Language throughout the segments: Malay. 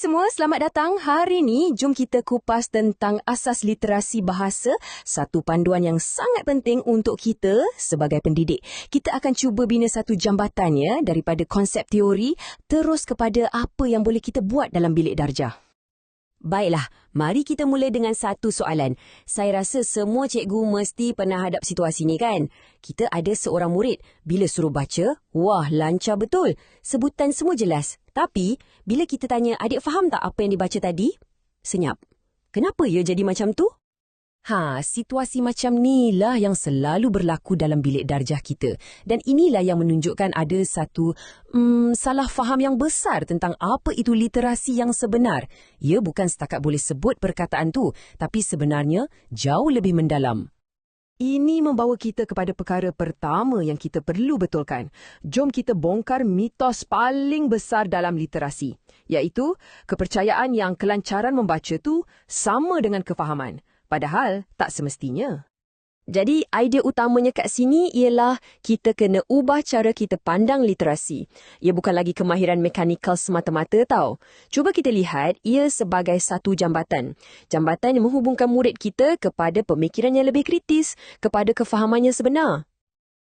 semua, selamat datang. Hari ni, jom kita kupas tentang asas literasi bahasa, satu panduan yang sangat penting untuk kita sebagai pendidik. Kita akan cuba bina satu jambatannya daripada konsep teori terus kepada apa yang boleh kita buat dalam bilik darjah. Baiklah, mari kita mula dengan satu soalan. Saya rasa semua cikgu mesti pernah hadap situasi ni kan? Kita ada seorang murid, bila suruh baca, wah lancar betul. Sebutan semua jelas. Tapi, bila kita tanya, adik faham tak apa yang dibaca tadi? Senyap. Kenapa ya jadi macam tu? Situasi macam ni lah yang selalu berlaku dalam bilik darjah kita. Dan inilah yang menunjukkan ada satu salah faham yang besar tentang apa itu literasi yang sebenar. Ia bukan setakat boleh sebut perkataan tu, tapi sebenarnya jauh lebih mendalam. Ini membawa kita kepada perkara pertama yang kita perlu betulkan. Jom kita bongkar mitos paling besar dalam literasi, iaitu kepercayaan yang kelancaran membaca tu sama dengan kefahaman. Padahal tak semestinya. Jadi, idea utamanya kat sini ialah kita kena ubah cara kita pandang literasi. Ia bukan lagi kemahiran mekanikal semata-mata tau. Cuba kita lihat ia sebagai satu jambatan. Jambatan yang menghubungkan murid kita kepada pemikiran yang lebih kritis, kepada kefahamannya sebenar.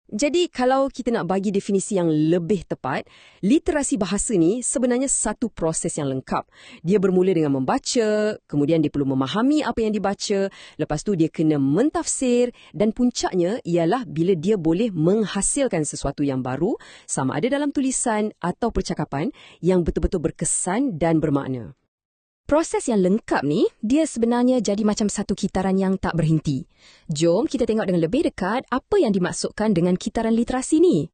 Jadi, kalau kita nak bagi definisi yang lebih tepat, literasi bahasa ni sebenarnya satu proses yang lengkap. Dia bermula dengan membaca, kemudian dia perlu memahami apa yang dibaca, lepas tu dia kena mentafsir dan puncaknya ialah bila dia boleh menghasilkan sesuatu yang baru, sama ada dalam tulisan atau percakapan yang betul-betul berkesan dan bermakna. Proses yang lengkap ni, dia sebenarnya jadi macam satu kitaran yang tak berhenti. Jom kita tengok dengan lebih dekat apa yang dimaksudkan dengan kitaran literasi ni.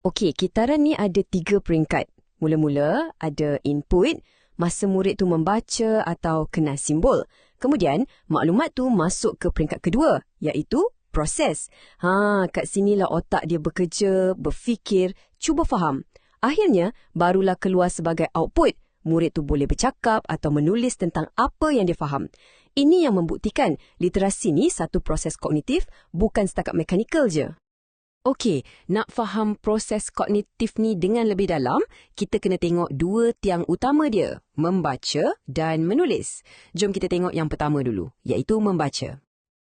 Okey, kitaran ni ada 3 peringkat. Mula-mula ada input, masa murid tu membaca atau kenal simbol. Kemudian, maklumat tu masuk ke peringkat kedua, iaitu proses. Kat sinilah otak dia bekerja, berfikir, cuba faham. Akhirnya, barulah keluar sebagai output. Murid tu boleh bercakap atau menulis tentang apa yang dia faham. Ini yang membuktikan literasi ni satu proses kognitif, bukan setakat mekanikal je. Okey, nak faham proses kognitif ni dengan lebih dalam, kita kena tengok 2 tiang utama dia, membaca dan menulis. Jom kita tengok yang pertama dulu, iaitu membaca.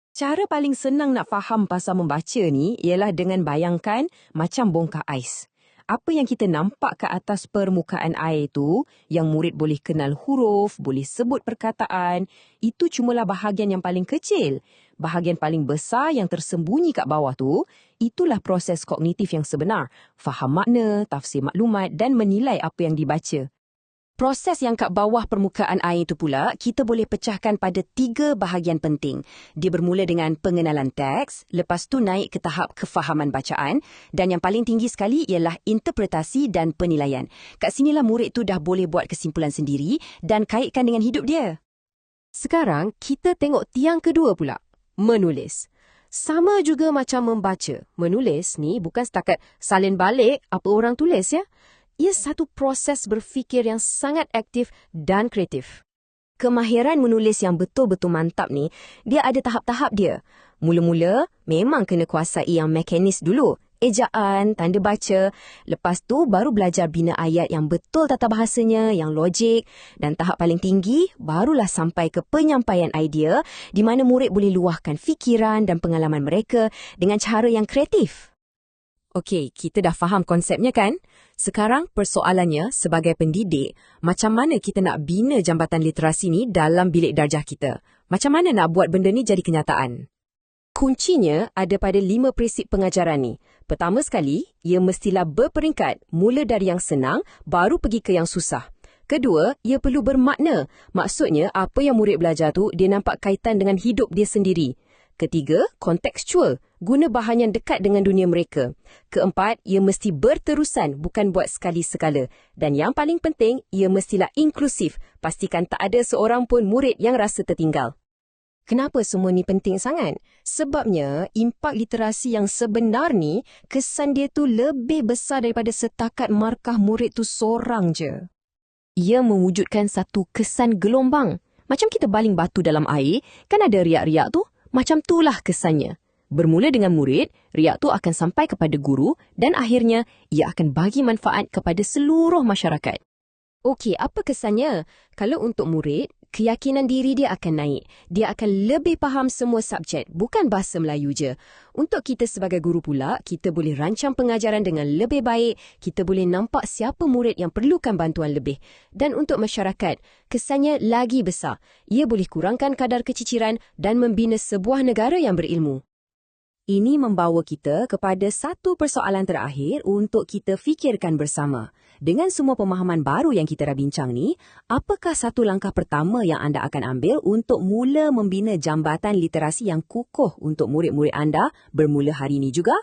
Cara paling senang nak faham pasal membaca ni ialah dengan bayangkan macam bongkar ais. Apa yang kita nampak ke atas permukaan air tu, yang murid boleh kenal huruf, boleh sebut perkataan, itu cumalah bahagian yang paling kecil. Bahagian paling besar yang tersembunyi kat bawah tu, itulah proses kognitif yang sebenar. Faham makna, tafsir maklumat dan menilai apa yang dibaca. Proses yang kat bawah permukaan air itu pula, kita boleh pecahkan pada 3 bahagian penting. Dia bermula dengan pengenalan teks, lepas tu naik ke tahap kefahaman bacaan, dan yang paling tinggi sekali ialah interpretasi dan penilaian. Kat sinilah murid tu dah boleh buat kesimpulan sendiri dan kaitkan dengan hidup dia. Sekarang, kita tengok tiang kedua pula, menulis. Sama juga macam membaca. Menulis ni bukan setakat salin balik apa orang tulis ya. Ia satu proses berfikir yang sangat aktif dan kreatif. Kemahiran menulis yang betul-betul mantap ni, dia ada tahap-tahap dia. Mula-mula, memang kena kuasai yang mekanis dulu. Ejaan, tanda baca. Lepas tu, baru belajar bina ayat yang betul tata bahasanya, yang logik. Dan tahap paling tinggi, barulah sampai ke penyampaian idea di mana murid boleh luahkan fikiran dan pengalaman mereka dengan cara yang kreatif. Okey, kita dah faham konsepnya kan? Sekarang persoalannya sebagai pendidik, macam mana kita nak bina jambatan literasi ni dalam bilik darjah kita? Macam mana nak buat benda ni jadi kenyataan? Kuncinya ada pada 5 prinsip pengajaran ni. Pertama sekali, ia mestilah berperingkat, mula dari yang senang, baru pergi ke yang susah. Kedua, ia perlu bermakna. Maksudnya, apa yang murid belajar tu, dia nampak kaitan dengan hidup dia sendiri. Ketiga, kontekstual. Guna bahan yang dekat dengan dunia mereka. Keempat, ia mesti berterusan, bukan buat sekali sekala. Dan yang paling penting, ia mestilah inklusif. Pastikan tak ada seorang pun murid yang rasa tertinggal. Kenapa semua ni penting sangat? Sebabnya, impak literasi yang sebenar ni, kesan dia tu lebih besar daripada setakat markah murid tu seorang je. Ia mewujudkan satu kesan gelombang. Macam kita baling batu dalam air, kan ada riak-riak tu? Macam itulah kesannya. Bermula dengan murid, riak tu akan sampai kepada guru dan akhirnya ia akan bagi manfaat kepada seluruh masyarakat. Okey, apa kesannya? Kalau untuk murid, keyakinan diri dia akan naik. Dia akan lebih faham semua subjek, bukan bahasa Melayu je. Untuk kita sebagai guru pula, kita boleh rancang pengajaran dengan lebih baik, kita boleh nampak siapa murid yang perlukan bantuan lebih. Dan untuk masyarakat, kesannya lagi besar. Ia boleh kurangkan kadar keciciran dan membina sebuah negara yang berilmu. Ini membawa kita kepada satu persoalan terakhir untuk kita fikirkan bersama. Dengan semua pemahaman baru yang kita dah bincang ni, apakah satu langkah pertama yang anda akan ambil untuk mula membina jambatan literasi yang kukuh untuk murid-murid anda bermula hari ini juga?